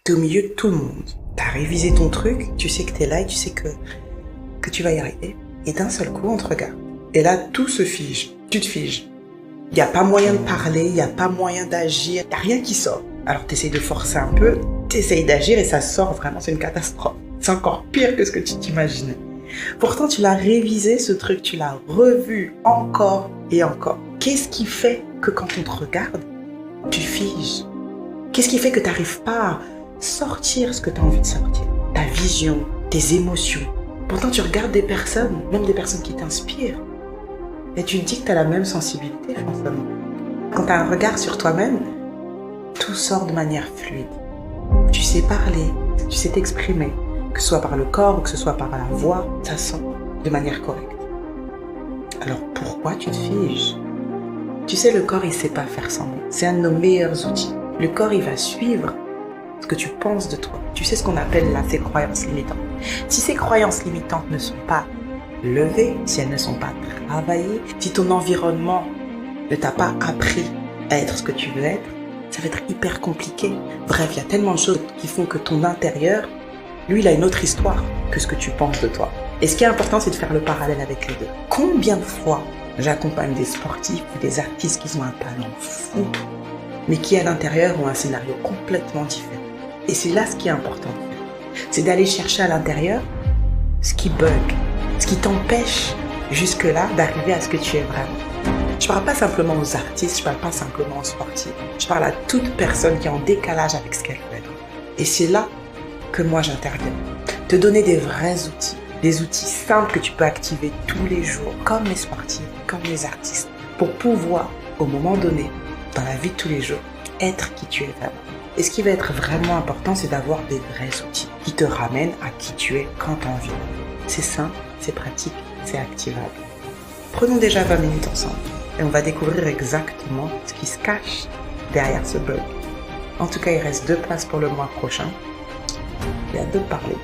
T'es au milieu de tout le monde. T'as révisé ton truc, tu sais que t'es là et tu sais que tu vas y arriver. Et d'un seul coup, on te regarde. Et là, tout se fige. Tu te figes. Il n'y a pas moyen de parler, il n'y a pas moyen d'agir, il n'y a rien qui sort. Alors t'essayes de forcer un peu, t'essayes d'agir et ça sort vraiment, c'est une catastrophe. C'est encore pire que ce que tu t'imaginais. Pourtant, tu l'as révisé ce truc, tu l'as revu encore et encore. Qu'est-ce qui fait que quand on te regarde, tu figes? Qu'est-ce qui fait que tu n'arrives pas à sortir ce que tu as envie de sortir? Ta vision, tes émotions. Pourtant, tu regardes des personnes, même des personnes qui t'inspirent. Et tu te dis que tu as la même sensibilité, François. Quand tu as un regard sur toi-même, tout sort de manière fluide. Tu sais parler, tu sais t'exprimer, que ce soit par le corps ou que ce soit par la voix, ça sort de manière correcte. Alors pourquoi tu te figes? Tu sais, le corps, il ne sait pas faire sans mots. C'est un de nos meilleurs outils. Le corps, il va suivre ce que tu penses de toi. Tu sais ce qu'on appelle là, ces croyances limitantes. Si ces croyances limitantes ne sont pas levées, si elles ne sont pas travaillées, si ton environnement ne t'a pas appris à être ce que tu veux être, ça va être hyper compliqué. Bref, il y a tellement de choses qui font que ton intérieur, lui, il a une autre histoire que ce que tu penses de toi. Et ce qui est important, c'est de faire le parallèle avec les deux. Combien de fois j'accompagne des sportifs ou des artistes qui ont un talent fou, mais qui à l'intérieur ont un scénario complètement différent. Et c'est là ce qui est important. C'est d'aller chercher à l'intérieur ce qui bug, ce qui t'empêche jusque-là d'arriver à ce que tu es vraiment. Je ne parle pas simplement aux artistes, je ne parle pas simplement aux sportifs. Je parle à toute personne qui est en décalage avec ce qu'elle veut être. Et c'est là que moi j'interviens. Te donner des vrais outils, des outils simples que tu peux activer tous les jours, comme les sportifs, comme les artistes, pour pouvoir, au moment donné, dans la vie de tous les jours, être qui tu es vraiment. Et ce qui va être vraiment important, c'est d'avoir des vrais outils qui te ramènent à qui tu es quand tu as envie. C'est simple, c'est pratique, c'est activable. Prenons déjà 20 minutes ensemble et on va découvrir exactement ce qui se cache derrière ce bug. En tout cas, il reste 2 places pour le mois prochain. Il y a de parler.